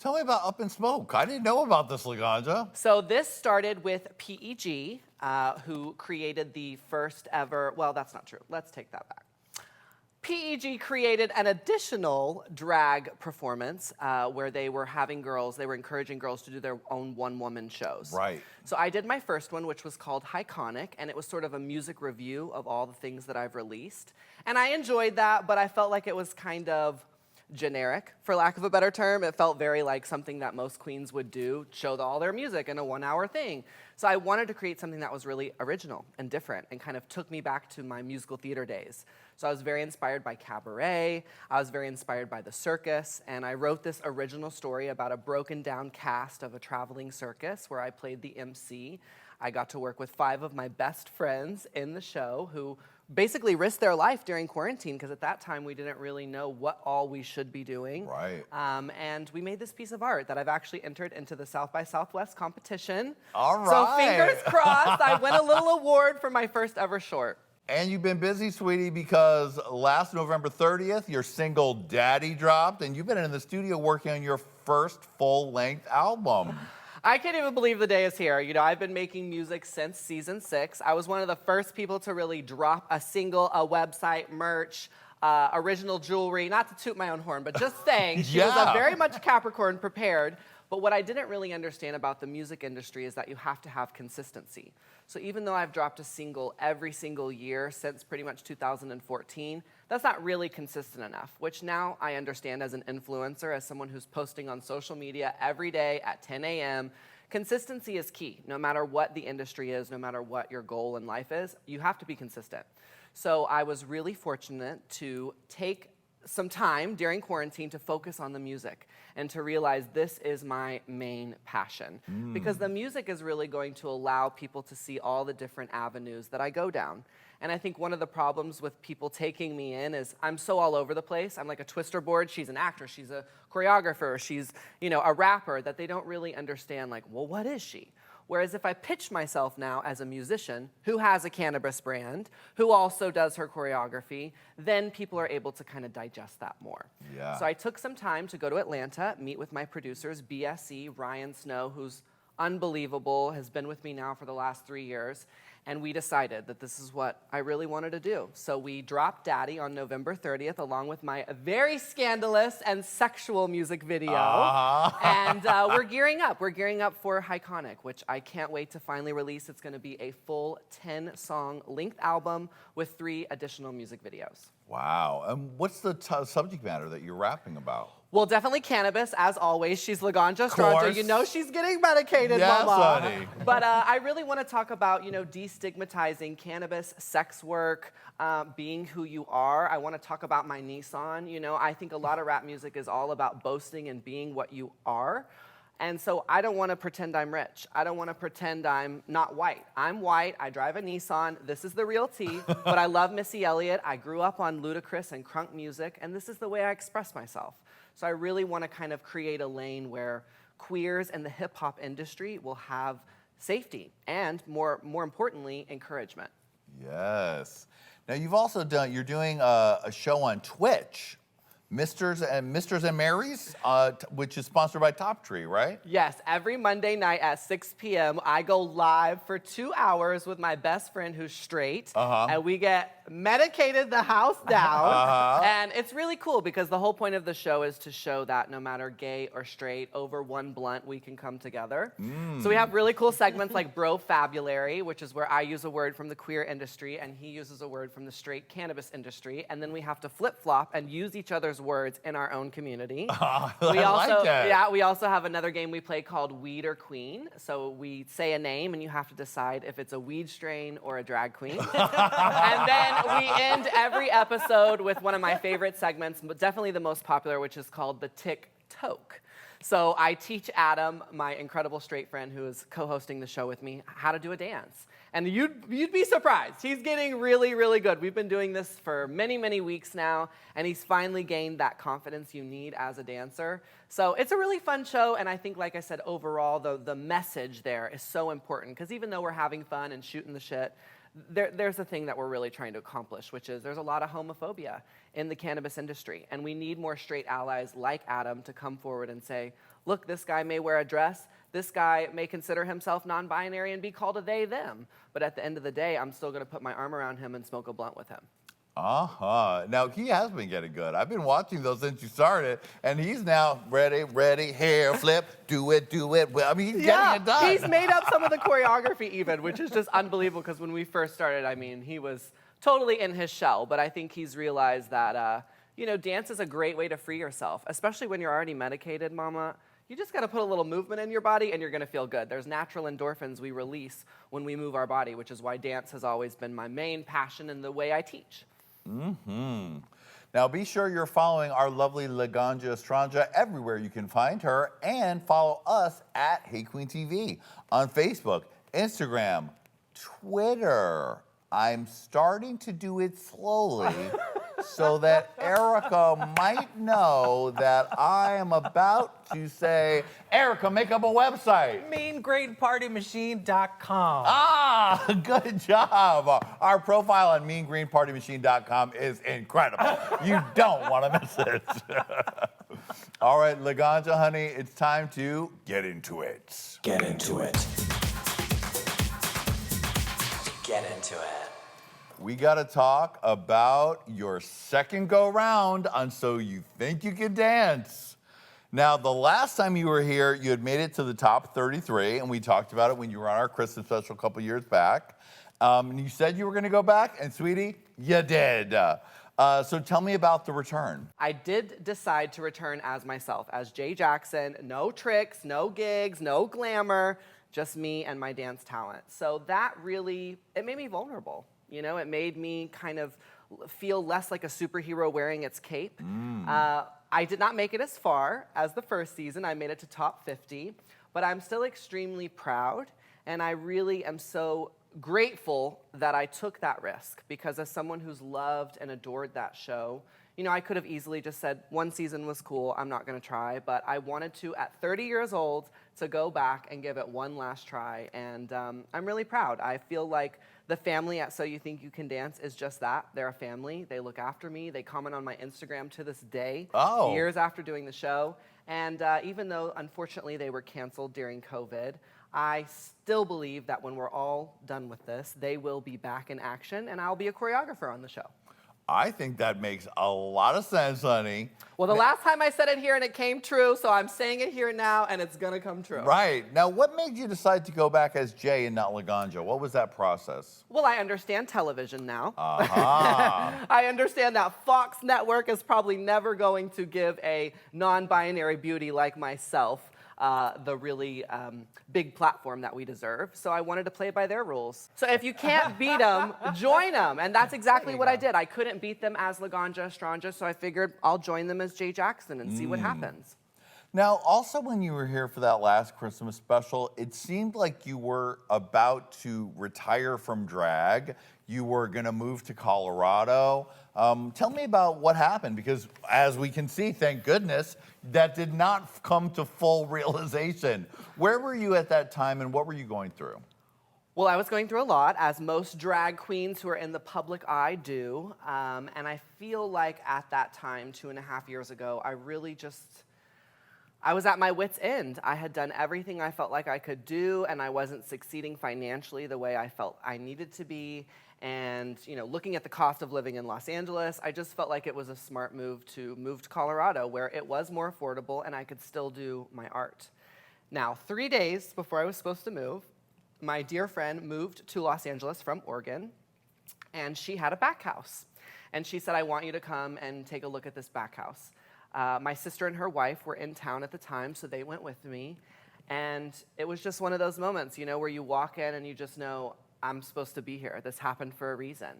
Tell me about Up in Smoke. I didn't know about this, Laganja. So this started with PEG, who created the first ever, well, that's not true. Let's take that back. PEG created an additional drag performance where they were encouraging girls to do their own one-woman shows. Right. So I did my first one, which was called Iconic, and it was sort of a music review of all the things that I've released. And I enjoyed that, but I felt like it was kind of generic, for lack of a better term. It felt very like something that most queens would do, show all their music in a 1-hour thing. So I wanted to create something that was really original and different and kind of took me back to my musical theater days. So I was very inspired by cabaret, I was very inspired by the circus, and I wrote this original story about a broken down cast of a traveling circus where I played the MC. I got to work with 5 of my best friends in the show who basically risked their life during quarantine because at that time we didn't really know what all we should be doing. Right. And we made this piece of art that I've actually entered into the South by Southwest competition. All right. So fingers crossed, I win a little award for my first ever short. And you've been busy, sweetie, because last November 30th, your single Daddy dropped, and you've been in the studio working on your first full-length album. I can't even believe the day is here. You know, I've been making music since season 6. I was one of the first people to really drop a single, a website, merch, original jewelry, not to toot my own horn, but just saying, she was a very much Capricorn prepared. But what I didn't really understand about the music industry is that you have to have consistency. So even though I've dropped a single every single year since pretty much 2014, that's not really consistent enough, which now I understand as an influencer, as someone who's posting on social media every day at 10 a.m. Consistency is key. No matter what the industry is, no matter what your goal in life is, you have to be consistent. So I was really fortunate to take some time during quarantine to focus on the music and to realize this is my main passion. Because the music is really going to allow people to see all the different avenues that I go down. And I think one of the problems with people taking me in is I'm so all over the place. I'm like a twister board. She's an actor, she's a choreographer, she's, you know, a rapper, that they don't really understand, like, well, what is she? Whereas if I pitch myself now as a musician who has a cannabis brand, who also does her choreography, then people are able to kind of digest that more. Yeah. So I took some time to go to Atlanta, meet with my producers, BSE, Ryan Snow, who's unbelievable, has been with me now for the last 3 years, and we decided that this is what I really wanted to do. So we dropped Daddy on November 30th, along with my very scandalous and sexual music video. And we're gearing up. We're gearing up for Iconic, which I can't wait to finally release. It's gonna be a full 10-song length album with 3 additional music videos. Wow. And what's the subject matter that you're rapping about? Well, definitely cannabis, as always. She's Laganja Estranja. You know she's getting medicated, yes, mama. Honey. But I really want to talk about, you know, destigmatizing cannabis, sex work, being who you are. I want to talk about my Nissan. You know, I think a lot of rap music is all about boasting and being what you are. And so I don't want to pretend I'm rich. I don't want to pretend I'm not white. I'm white. I drive a Nissan. This is the real tea. But I love Missy Elliott. I grew up on Ludacris and crunk music, and this is the way I express myself. So I really want to kind of create a lane where queers and the hip-hop industry will have safety and, more importantly, encouragement. Yes. Now you've also you're doing a show on Twitch, Misters and Marys, which is sponsored by Top Tree, right? Yes, every Monday night at 6 p.m. I go live for 2 hours with my best friend who's straight, and we get medicated the house down. And it's really cool because the whole point of the show is to show that no matter gay or straight, over one blunt, we can come together. So we have really cool segments like Bro Fabulary, which is where I use a word from the queer industry and he uses a word from the straight cannabis industry, and then we have to flip-flop and use each other's words in our own community. We also have another game we play called Weed or Queen. So we say a name and you have to decide if it's a weed strain or a drag queen. And then we end every episode with one of my favorite segments, but definitely the most popular, which is called the TikTok. So I teach Adam, my incredible straight friend who is co-hosting the show with me, how to do a dance. And you'd be surprised. He's getting really, really good. We've been doing this for many, many weeks now, and he's finally gained that confidence you need as a dancer. So it's a really fun show, and I think, like I said, overall, the message there is so important, because even though we're having fun and shooting the shit, there's a thing that we're really trying to accomplish, which is there's a lot of homophobia in the cannabis industry, and we need more straight allies like Adam to come forward and say, look, this guy may wear a dress, this guy may consider himself non-binary and be called a they, them. But at the end of the day, I'm still gonna put my arm around him and smoke a blunt with him. Now, he has been getting good. I've been watching those since you started, and he's now ready, hair flip, do it. Well, I mean, he's getting it done. He's made up some of the choreography even, which is just unbelievable because when we first started, I mean, he was totally in his shell, but I think he's realized that, you know, dance is a great way to free yourself, especially when you're already medicated, mama. You just gotta put a little movement in your body and you're gonna feel good. There's natural endorphins we release when we move our body, which is why dance has always been my main passion and the way I teach. Now, be sure you're following our lovely Laganja Estranja everywhere you can find her, and follow us at Hey Qween TV on Facebook, Instagram, Twitter. I'm starting to do it slowly so that Erica might know that I am about to say, Erica, make up a website. MeanGreenPartyMachine.com. Ah, good job. Our profile on MeanGreenPartyMachine.com is incredible. You don't want to miss it. All right, Laganja, honey, it's time to get into it. Get into it. Get into it. We got to talk about your second go round on So You Think You Can Dance. Now, the last time you were here, you had made it to the top 33, and we talked about it when you were on our Christmas special a couple years back. And you said you were going to go back, and sweetie, you did. So tell me about the return. I did decide to return as myself, as Jay Jackson. No tricks, no gigs, no glamour, just me and my dance talent. So that really, it made me vulnerable. You know, it made me kind of feel less like a superhero wearing its cape. I did not make it as far as the first season. I made it to top 50, but I'm still extremely proud, and I really am so grateful that I took that risk, because as someone who's loved and adored that show, you know, I could have easily just said, one season was cool, I'm not gonna try, but I wanted to, at 30 years old, to go back and give it one last try, and I'm really proud. I feel like the family at So You Think You Can Dance is just that. They're a family. They look after me. They comment on my Instagram to this day, years after doing the show. And even though, unfortunately, they were canceled during COVID, I still believe that when we're all done with this, they will be back in action, and I'll be a choreographer on the show. I think that makes a lot of sense, honey. Well, the last time I said it here and it came true, so I'm saying it here now and it's gonna come true. Right. Now, what made you decide to go back as Jay and not Laganja? What was that process? Well, I understand television now. I understand that Fox Network is probably never going to give a non-binary beauty like myself the really big platform that we deserve. So I wanted to play by their rules. So if you can't beat them, join them. And that's exactly what I did. I couldn't beat them as Laganja Estranja, so I figured I'll join them as Jay Jackson and see what happens. Now, also when you were here for that last Christmas special, it seemed like you were about to retire from drag. You were gonna move to Colorado. Tell me about what happened, because as we can see, thank goodness, that did not come to full realization. Where were you at that time and what were you going through? Well, I was going through a lot, as most drag queens who are in the public eye do. And I feel like at that time, 2.5 years ago, I was at my wit's end. I had done everything I felt like I could do, and I wasn't succeeding financially the way I felt I needed to be. And, you know, looking at the cost of living in Los Angeles, I just felt like it was a smart move to Colorado, where it was more affordable and I could still do my art. Now, 3 days before I was supposed to move, my dear friend moved to Los Angeles from Oregon, and she had a back house. And she said, I want you to come and take a look at this back house. My sister and her wife were in town at the time, so they went with me. And it was just one of those moments, you know, where you walk in and you just know, I'm supposed to be here. This happened for a reason.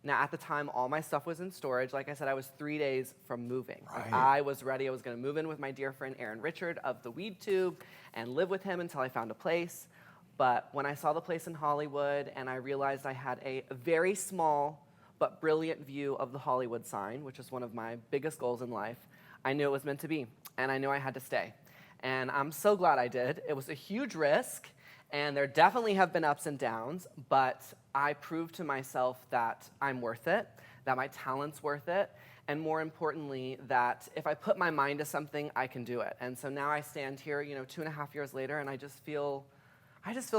Now, at the time, all my stuff was in storage. Like I said, I was 3 days from moving. Right. Like, I was ready. I was going to move in with my dear friend Aaron Richard of the Weed Tube and live with him until I found a place. But when I saw the place in Hollywood and I realized I had a very small but brilliant view of the Hollywood sign, which is one of my biggest goals in life, I knew it was meant to be, and I knew I had to stay. And I'm so glad I did. It was a huge risk, and there definitely have been ups and downs, but I proved to myself that I'm worth it, that my talent's worth it, and more importantly, that if I put my mind to something, I can do it. And so now I stand here, 2.5 years later, and I just feel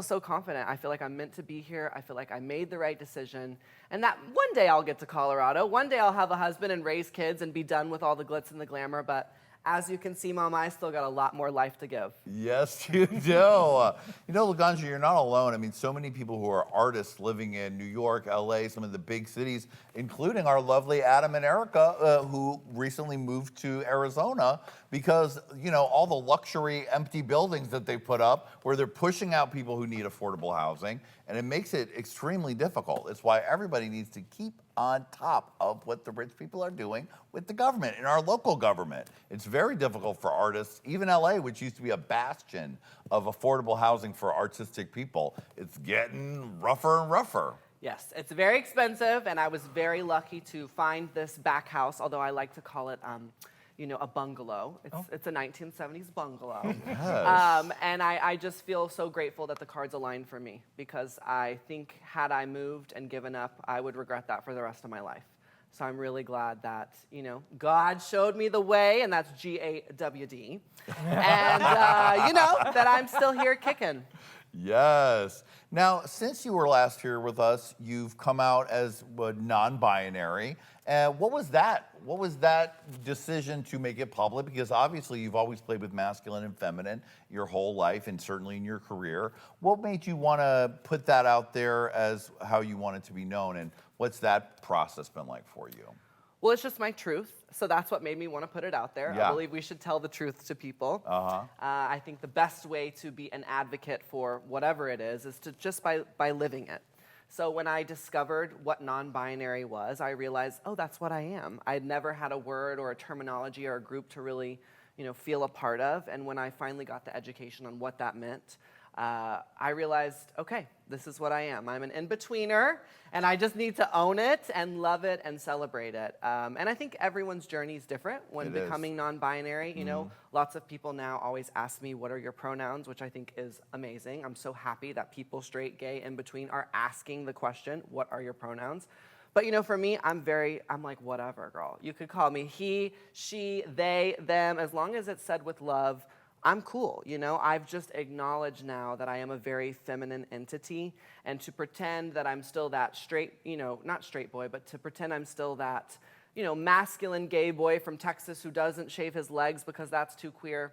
so confident. I feel like I'm meant to be here. I feel like I made the right decision. And that one day I'll get to Colorado. One day I'll have a husband and raise kids and be done with all the glitz and the glamour. But as you can see, Mama, I still got a lot more life to give. Yes, you do. Laganja, you're not alone. I mean, so many people who are artists living in New York, LA, some of the big cities, including our lovely Adam and Erica, who recently moved to Arizona because, all the luxury empty buildings that they put up where they're pushing out people who need affordable housing, and it makes it extremely difficult. It's why everybody needs to keep on top of what the rich people are doing with the government and our local government. It's very difficult for artists, even LA, which used to be a bastion of affordable housing for artistic people. It's getting rougher and rougher. Yes, it's very expensive, and I was very lucky to find this back house, although I like to call it a bungalow. It's a 1970s bungalow. Yes. And I just feel so grateful that the cards aligned for me, because I think had I moved and given up, I would regret that for the rest of my life. So I'm really glad that, God showed me the way, and that's GAWD. And, that I'm still here kicking. Yes. Now, since you were last here with us, you've come out as non-binary. What was that? What was that decision to make it public? Because obviously you've always played with masculine and feminine your whole life, and certainly in your career. What made you want to put that out there as how you want it to be known, and what's that process been like for you? Well, it's just my truth, so that's what made me want to put it out there. Yeah. I believe we should tell the truth to people. I think the best way to be an advocate for whatever it is to just by living it. So when I discovered what non-binary was, I realized, that's what I am. I'd never had a word or a terminology or a group to really, feel a part of. And when I finally got the education on what that meant, I realized, okay, this is what I am. I'm an in-betweener, and I just need to own it and love it and celebrate it. And I think everyone's journey is different when becoming non-binary. Lots of people now always ask me, what are your pronouns, which I think is amazing. I'm so happy that people, straight, gay, in between, are asking the question, what are your pronouns? But for me, I'm like, whatever, girl. You could call me he, she, they, them, as long as it's said with love, I'm cool, I've just acknowledged now that I am a very feminine entity, and to pretend that I'm still that straight, not straight boy, but to pretend I'm still that, masculine gay boy from Texas who doesn't shave his legs because that's too queer.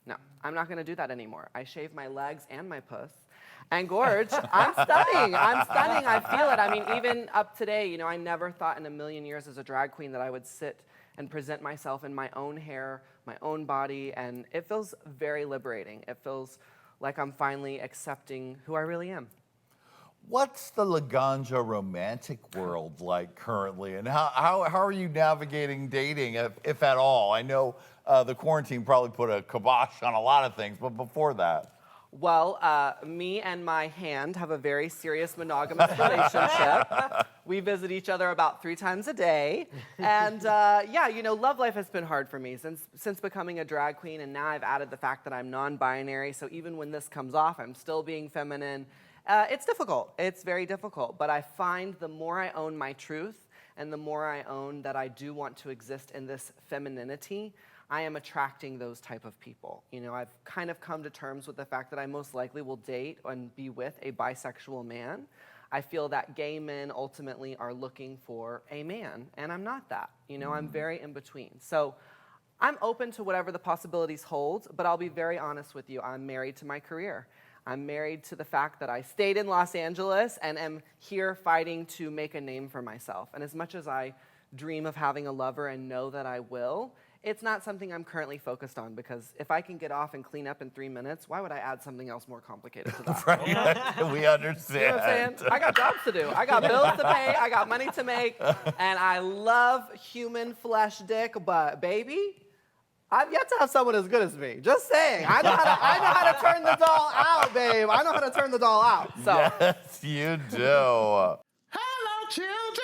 No, I'm not gonna do that anymore. I shave my legs and my puss. And Gorge, I'm stunning. I feel it. I mean, even up today, I never thought in a million years as a drag queen that I would sit and present myself in my own hair, my own body, and it feels very liberating. It feels like I'm finally accepting who I really am. What's the Laganja romantic world like currently, and how are you navigating dating, if at all? I know the quarantine probably put a kibosh on a lot of things, but before that. Well, me and my hand have a very serious monogamous relationship. We visit each other about 3 times a day. And love life has been hard for me since becoming a drag queen, and now I've added the fact that I'm non-binary, so even when this comes off, I'm still being feminine. It's difficult. It's very difficult. But I find the more I own my truth and the more I own that I do want to exist in this femininity, I am attracting those type of people. I've kind of come to terms with the fact that I most likely will date and be with a bisexual man. I feel that gay men ultimately are looking for a man, and I'm not that. I'm very in between. So I'm open to whatever the possibilities hold, but I'll be very honest with you. I'm married to my career. I'm married to the fact that I stayed in Los Angeles and am here fighting to make a name for myself. And as much as I dream of having a lover and know that I will, it's not something I'm currently focused on, because if I can get off and clean up in 3 minutes, why would I add something else more complicated to that? Right. We understand. You know what I'm saying? I got jobs to do. I got bills to pay. I got money to make. And I love human flesh dick, but baby, I've yet to have someone as good as me. Just saying. I know how to turn the doll out, babe. I know how to turn the doll out. So. Yes, you do. Hello, children.